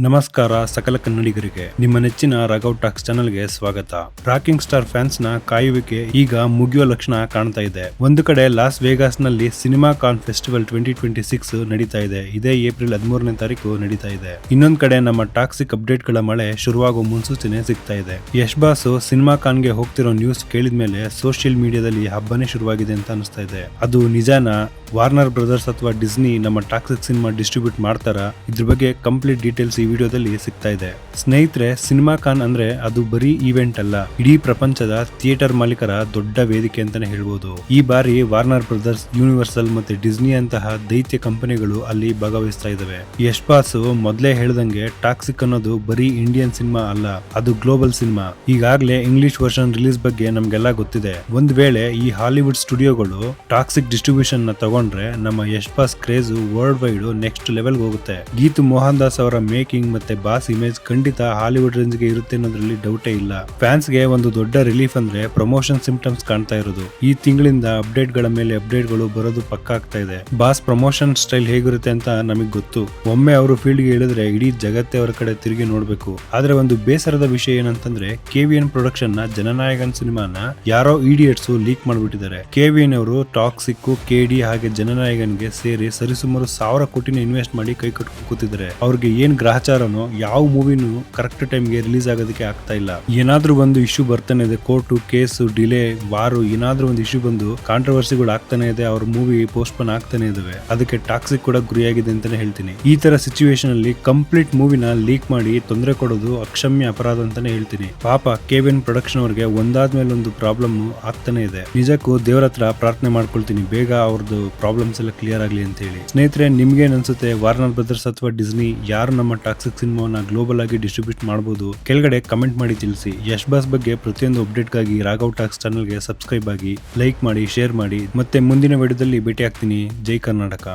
ನಮಸ್ಕಾರ ಸಕಲ ಕನ್ನಡಿಗರಿಗೆ ನಿಮ್ಮ ನೆಚ್ಚಿನ ರಾಘವ್ ಟಾಕ್ಸ್ ಚಾನೆಲ್ಗೆ ಸ್ವಾಗತ. ರಾಕಿಂಗ್ ಸ್ಟಾರ್ ಫ್ಯಾನ್ಸ್ ನ ಕಾಯುವಿಕೆ ಈಗ ಮುಗಿಯುವ ಲಕ್ಷಣ ಕಾಣ್ತಾ ಇದೆ. ಒಂದು ಕಡೆ ಲಾಸ್ ವೇಗಾಸ್ ನಲ್ಲಿ ಸಿನಿಮಾ ಕಾನ್ ಫೆಸ್ಟಿವಲ್ 2026 ನಡೀತಾ ಇದೆ. ಇದೇ ಏಪ್ರಿಲ್ 13ನೇ ತಾರೀಕು ನಡೀತಾ ಇದೆ. ಇನ್ನೊಂದ್ ಕಡೆ ನಮ್ಮ ಟಾಕ್ಸಿಕ್ ಅಪ್ಡೇಟ್ ಗಳ ಮಳೆ ಶುರುವಾಗುವ ಮುನ್ಸೂಚನೆ ಸಿಗ್ತಾ ಇದೆ. ಯಶ್ ಬಾಸ್ ಸಿನಿಮಾ ಕಾನ್ ಗೆ ಹೋಗ್ತಿರೋ ನ್ಯೂಸ್ ಕೇಳಿದ ಮೇಲೆ ಸೋಷಿಯಲ್ ಮೀಡಿಯಾದಲ್ಲಿ ಹಬ್ಬನೇ ಶುರುವಾಗಿದೆ ಅಂತ ಅನಿಸ್ತಾ ಇದೆ. ಅದು ನಿಜಾನ? ವಾರ್ನರ್ ಬ್ರದರ್ಸ್ ಅಥವಾ ಡಿಸ್ನಿ ನಮ್ಮ ಟಾಕ್ಸಿಕ್ ಸಿನಿಮಾ ಡಿಸ್ಟ್ರಿಬ್ಯೂಟ್ ಮಾಡ್ತಾರ? ಇದ್ರ ಬಗ್ಗೆ ಕಂಪ್ಲೀಟ್ ಡೀಟೇಲ್ಸ್ ಈ ವಿಡಿಯೋದಲ್ಲಿ ಸಿಗ್ತಾ ಇದೆ. ಸ್ನೇಹಿತರೆ, ಸಿನಿಮಾ ಕಾನ್ ಅಂದ್ರೆ ಅದು ಬರೀ ಈವೆಂಟ್ ಅಲ್ಲ, ಇಡೀ ಪ್ರಪಂಚದ ಥಿಯೇಟರ್ ಮಾಲೀಕರ ದೊಡ್ಡ ವೇದಿಕೆ ಅಂತಾನೆ ಹೇಳ್ಬೋದು. ಈ ಬಾರಿ ವಾರ್ನರ್ ಬ್ರದರ್ಸ್, ಯೂನಿವರ್ಸಲ್ ಮತ್ತೆ ಡಿಸ್ನಿ ಅಂತಹ ದೈತ್ಯ ಕಂಪನಿಗಳು ಅಲ್ಲಿ ಭಾಗವಹಿಸ್ತಾ ಇದಾವೆ. ಯಶ್ ಬಾಸ್ ಮೊದಲೇ ಹೇಳ್ದಂಗೆ ಟಾಕ್ಸಿಕ್ ಅನ್ನೋದು ಬರೀ ಇಂಡಿಯನ್ ಸಿನಿಮಾ ಅಲ್ಲ, ಅದು ಗ್ಲೋಬಲ್ ಸಿನಿಮಾ. ಈಗಾಗಲೇ ಇಂಗ್ಲಿಷ್ ವರ್ಷನ್ ರಿಲೀಸ್ ಬಗ್ಗೆ ನಮ್ಗೆಲ್ಲ ಗೊತ್ತಿದೆ. ಒಂದ್ ವೇಳೆ ಈ ಹಾಲಿವುಡ್ ಸ್ಟುಡಿಯೋಗಳು ಟಾಕ್ಸಿಕ್ ಡಿಸ್ಟ್ರಿಬ್ಯೂಷನ್ ನ ತಗೊಂಡ್ರೆ ನಮ್ಮ Yash boss craze world wide next level ಹೋಗುತ್ತೆ. ಗೀತು ಮೋಹನ್ ದಾಸ್ ಅವರ ಮೇಕಿಂಗ್ ಮತ್ತೆ ಬಾಸ್ ಇಮೇಜ್ ಖಂಡಿತ ಹಾಲಿವುಡ್ ರೇಂಜ್ ಗೆ ಇರುತ್ತೆ ಅನ್ನೋದ್ರಲ್ಲಿ ಡೌಟೇ ಇಲ್ಲ. ಫ್ಯಾನ್ಸ್ ಗೆ ಒಂದು ದೊಡ್ಡ ರಿಲೀಫ್ ಅಂದ್ರೆ ಪ್ರಮೋಷನ್ ಸಿಂಪ್ಟಮ್ಸ್ ಕಾಣ್ತಾ ಇರೋದು. ಈ ತಿಂಗಳಿಂದ ಅಪ್ಡೇಟ್ ಗಳ ಮೇಲೆ ಅಪ್ಡೇಟ್ ಗಳು ಬರೋದು ಪಕ್ಕ ಆಗ್ತಾ ಇದೆ. ಬಾಸ್ ಪ್ರಮೋಷನ್ ಸ್ಟೈಲ್ ಹೇಗಿರುತ್ತೆ ಅಂತ ನಮಗ್ ಗೊತ್ತು. ಒಮ್ಮೆ ಅವರು ಫೀಲ್ಡ್ ಗೆ ಇಳಿದ್ರೆ ಇಡೀ ಜಗತ್ತೇ ಅವರ ಕಡೆ ತಿರುಗಿ ನೋಡ್ಬೇಕು. ಆದ್ರೆ ಒಂದು ಬೇಸರದ ವಿಷಯ ಏನಂತಂದ್ರೆ KVN ಪ್ರೊಡಕ್ಷನ್ ನ ಜನನಾಯಕನ್ ಸಿನಿಮಾನ ಯಾರೋ ಇಡಿಯಟ್ಸ್ ಲೀಕ್ ಮಾಡ್ಬಿಟ್ಟಿದ್ದಾರೆ. KVN ಅವರು ಟಾಕ್ಸಿಕ್, KD ಹಾಗೆ ಜನನಾಯಕನ್ಗೆ ಸೇರಿ ಸರಿಸುಮಾರು 1000 ಕೋಟಿನ ಇನ್ವೆಸ್ಟ್ ಮಾಡಿ ಕೈ ಕಟ್ಕೊಂಡು ಕೂತಿದ್ದಾರೆ. ಅವ್ರಿಗೆ ಏನ್ ಗ್ರಹಚಾರನೋ ಯಾವ ಮೂವಿನೂ ಕರೆಕ್ಟ್ ಟೈಮ್ಗೆ ರಿಲೀಸ್ ಆಗೋದಕ್ಕೆ ಆಗ್ತಾ ಇಲ್ಲ. ಏನಾದ್ರೂ ಒಂದು ಇಶ್ಯೂ ಬರ್ತಾನೆ ಇದೆ, ಕೋರ್ಟು, ಕೇಸು, ಡಿಲೇ, ವಾರು, ಏನಾದ್ರೂ ಒಂದು ಇಶ್ಯೂ ಬಂದು ಕಾಂಟ್ರವರ್ಸಿಗಳು ಆಗ್ತಾನೆ ಇದೆ, ಅವ್ರ ಮೂವಿ ಪೋಸ್ಟ್ಪೋನ್ ಆಗ್ತಾನೆ ಇದಾವೆ. ಅದಕ್ಕೆ ಟಾಕ್ಸಿಕ್ ಕೂಡ ಗುರಿಯಾಗಿದೆ ಅಂತಾನೆ ಹೇಳ್ತೀನಿ. ಈ ತರ ಸಿಚುವೇಶನ್ ಅಲ್ಲಿ ಕಂಪ್ಲೀಟ್ ಮೂವಿನ ಲೀಕ್ ಮಾಡಿ ತೊಂದರೆ ಕೊಡೋದು ಅಕ್ಷಮ್ಯ ಅಪರಾಧ ಅಂತಾನೆ ಹೇಳ್ತೀನಿ. ಪಾಪ KVN ಪ್ರೊಡಕ್ಷನ್ ಅವ್ರಿಗೆ ಒಂದಾದ್ಮೇಲೆ ಒಂದು ಪ್ರಾಬ್ಲಮ್ ಆಗ್ತಾನೆ ಇದೆ. ನಿಜಕ್ಕೂ ದೇವರ ಹತ್ರ ಪ್ರಾರ್ಥನೆ ಮಾಡ್ಕೊಳ್ತೀನಿ, ಬೇಗ ಅವ್ರದ್ದು ಪ್ರಾಬ್ಲಮ್ಸ್ ಎಲ್ಲ ಕ್ಲಿಯರ್ ಆಗ್ಲಿ ಅಂತ ಹೇಳಿ. ಸ್ನೇಹಿತರೆ, ನಿಮ್ಗೇನ್ ಅನ್ಸುತ್ತೆ? ವಾರ್ನರ್ ಬ್ರದರ್ಸ್ ಅಥವಾ ಡಿಸ್ನಿ ಯಾರು ನಮ್ಮ ಟಾಕ್ಸಿಕ್ ಸಿನಿಮಾವನ್ನ ಗ್ಲೋಬಲ್ ಆಗಿ ಡಿಸ್ಟ್ರಿಬ್ಯೂಟ್ ಮಾಡಬಹುದು? ಕೆಳಗಡೆ ಕಮೆಂಟ್ ಮಾಡಿ ತಿಳಿಸಿ. ಯಶ್ ಬಾಸ್ ಬಗ್ಗೆ ಪ್ರತಿಯೊಂದು ಅಪ್ಡೇಟ್ ಗಾಗಿ ರಾಘವ್ ಟಾಕ್ಸ್ ಚಾನೆಲ್ಗೆ ಸಬ್ಸ್ಕ್ರೈಬ್ ಆಗಿ, ಲೈಕ್ ಮಾಡಿ, ಶೇರ್ ಮಾಡಿ. ಮತ್ತೆ ಮುಂದಿನ ವಿಡಿಯೋದಲ್ಲಿ ಭೇಟಿ ಆಗ್ತೀನಿ. ಜೈ ಕರ್ನಾಟಕ.